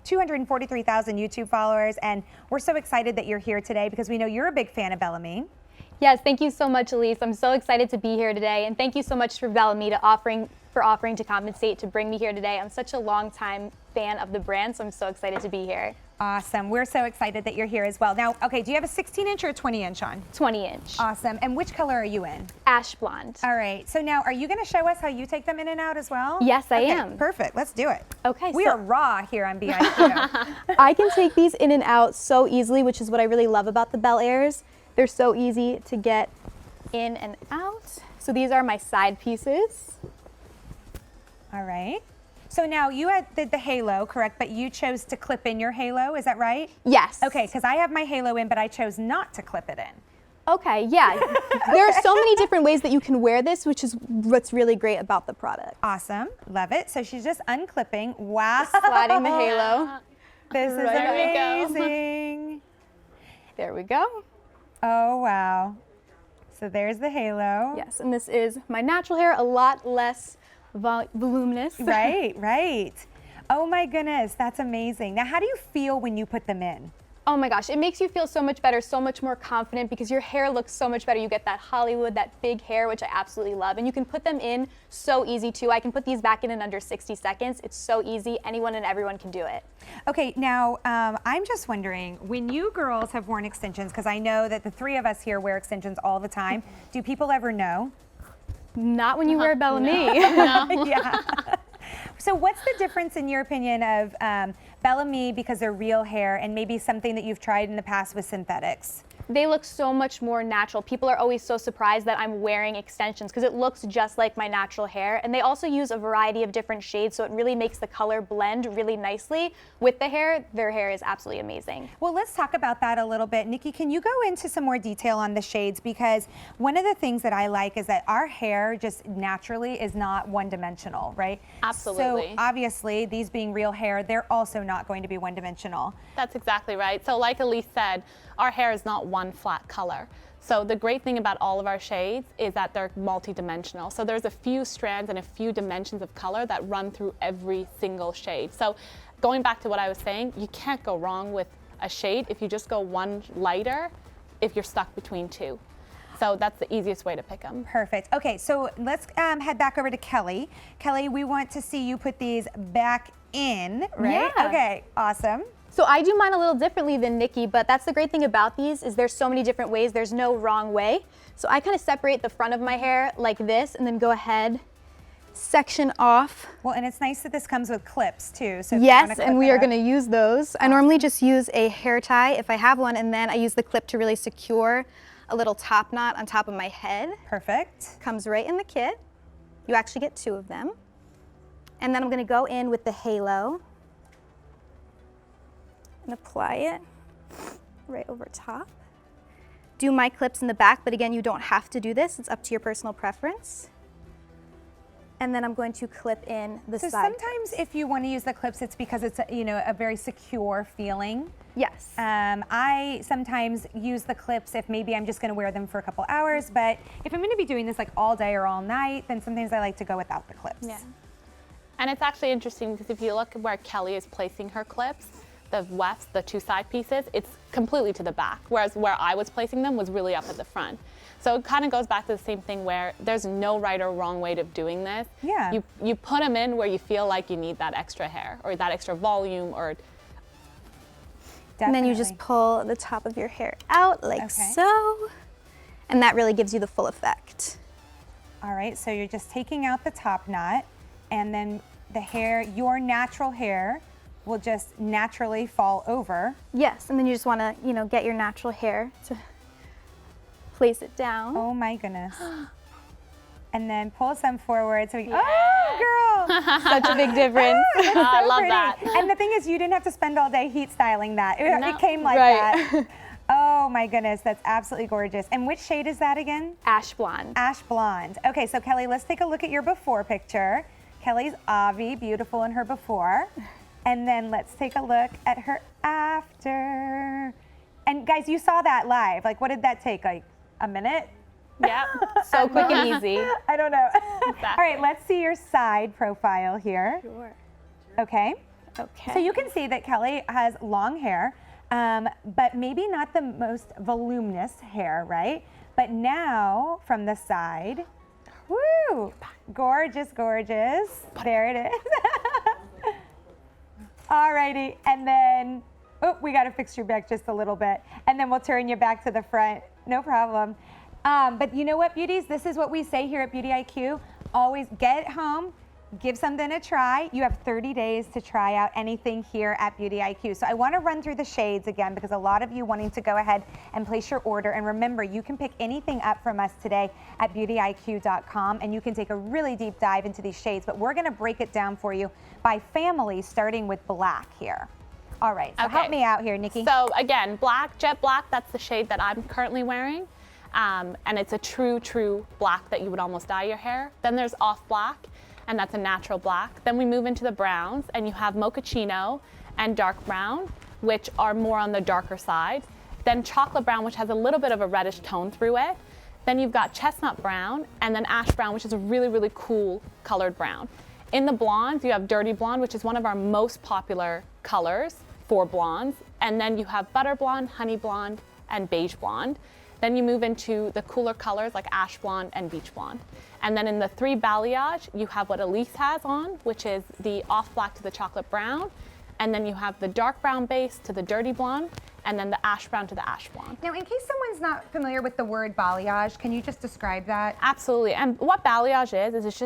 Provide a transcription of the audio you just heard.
243,000 YouTube followers, and we're so excited that you're here today because we know you're a big fan of Bellami. Yes, thank you so much, Elise. I'm so excited to be here today, and thank you so much for Bellami for offering to compensate to bring me here today. I'm such a long-time fan of the brand, so I'm so excited to be here. Awesome. We're so excited that you're here as well. Now, okay, do you have a 16-inch or a 20-inch on? 20-inch. Awesome. And which color are you in? Ash blonde. All right. So now, are you going to show us how you take them in and out as well? Yes, I am. Perfect. Let's do it. Okay. We are raw here on BIQ. I can take these in and out so easily, which is what I really love about the Bel Airs. They're so easy to get in and out. So these are my side pieces. All right. So now you had the halo, correct? But you chose to clip in your halo, is that right? Yes. Okay, because I have my halo in, but I chose not to clip it in. Okay, yeah. There are so many different ways that you can wear this, which is what's really great about the product. Awesome, love it. So she's just unclipping. Wow. Sliding the halo. This is amazing. There we go. Oh, wow. So there's the halo. Yes, and this is my natural hair, a lot less voluminous. Right, right. Oh my goodness, that's amazing. Now, how do you feel when you put them in? Oh my gosh, it makes you feel so much better, so much more confident because your hair looks so much better. You get that Hollywood, that big hair, which I absolutely love. And you can put them in so easy too. I can put these back in under 60 seconds. It's so easy. Anyone and everyone can do it. Okay, now I'm just wondering, when you girls have worn extensions, because I know that the three of us here wear extensions all the time, do people ever know? Not when you wear Bellami. No. Yeah. So what's the difference in your opinion of Bellami because they're real hair and maybe something that you've tried in the past with synthetics? They look so much more natural. People are always so surprised that I'm wearing extensions because it looks just like my natural hair. And they also use a variety of different shades, so it really makes the color blend really nicely with the hair. Their hair is absolutely amazing. Well, let's talk about that a little bit. Nikki, can you go into some more detail on the shades? Because one of the things that I like is that our hair just naturally is not one-dimensional, right? Absolutely. So obviously, these being real hair, they're also not going to be one-dimensional. That's exactly right. So like Elise said, our hair is not one flat color. So the great thing about all of our shades is that they're multi-dimensional. So there's a few strands and a few dimensions of color that run through every single shade. So going back to what I was saying, you can't go wrong with a shade if you just go one lighter if you're stuck between two. So that's the easiest way to pick them. Perfect. Okay, so let's head back over to Kelly. Kelly, we want to see you put these back in, right? Yeah. Okay, awesome. So I do mine a little differently than Nikki, but that's the great thing about these is there's so many different ways. There's no wrong way. So I kind of separate the front of my hair like this and then go ahead, section off. Well, and it's nice that this comes with clips too. So yes, and we are going to use those. I normally just use a hair tie if I have one, and then I use the clip to really secure a little top knot on top of my head. Perfect. Comes right in the kit. You actually get two of them. And then I'm going to go in with the halo and apply it right over top. Do my clips in the back, but again, you don't have to do this. It's up to your personal preference. And then I'm going to clip in the side. So sometimes if you want to use the clips, it's because it's a very secure feeling. Yes. I sometimes use the clips if maybe I'm just going to wear them for a couple hours, but if I'm going to be doing this like all day or all night, then sometimes I like to go without the clips. Yeah. And it's actually interesting because if you look at where Kelly is placing her clips, the wefts, the two side pieces, it's completely to the back, whereas where I was placing them was really up at the front. So it kind of goes back to the same thing where there's no right or wrong way of doing this. Yeah. You put them in where you feel like you need that extra hair or that extra volume or... Definitely. And then you just pull the top of your hair out like so, and that really gives you the full effect. All right, so you're just taking out the top knot, and then the hair, your natural hair, will just naturally fall over. Yes, and then you just want to, get your natural hair to place it down. Oh my goodness. And then pull some forward so we, oh girl! Such a big difference. Oh, so I love pretty. that. And the thing is, you didn't have to spend all day heat styling that. It came like Right. that. Oh my goodness, that's absolutely gorgeous. And which shade is that again? Ash blonde. Ash blonde. Okay, so Kelly, let's take a look at your before picture. Kelly's Avi, beautiful in her before. And then let's take a look at her after. And guys, you saw that live. Like, what did that take? Like a minute? Yeah. So quick and easy. I don't know. All right, let's see your side profile here. Sure. Okay. Okay. So you can see that Kelly has long hair, but maybe not the most voluminous hair, right? But now from the side, woo, gorgeous, gorgeous. There it is. Alrighty, and then, oh, we gotta fix your back just a little bit. And then we'll turn you back to the front, no problem. But you know what, beauties? This is what we say here at Beauty IQ. Always get home, give something a try. You have 30 days to try out anything here at Beauty IQ. So I want to run through the shades again because a lot of you wanting to go ahead and place your order. And remember, you can pick anything up from us today at beautyiq.com and you can take a really deep dive into these shades. But we're going to break it down for you by family, starting with black here. All right, so help me out here, Nikki. So again, black, jet black, that's the shade that I'm currently wearing. And it's a true black that you would almost dye your hair. Then there's off black, and that's a natural black. Then we move into the browns, and you have mochaccino and dark brown, which are more on the darker side. Then chocolate brown, which has a little bit of a reddish tone through it. Then you've got chestnut brown, and then ash brown, which is a really cool colored brown. In the blondes, you have dirty blonde, which is one of our most popular colors for blondes. And then you have butter blonde, honey blonde, and beige blonde. Then you move into the cooler colors like ash blonde and beach blonde. And then in the 3 balayage, you have what Elise has on, which is the off black to the chocolate brown. And then you have the dark brown base to the dirty blonde, and then the ash brown to the ash blonde. Now, in case someone's not familiar with the word balayage, can you just describe that? Absolutely. And what balayage is it's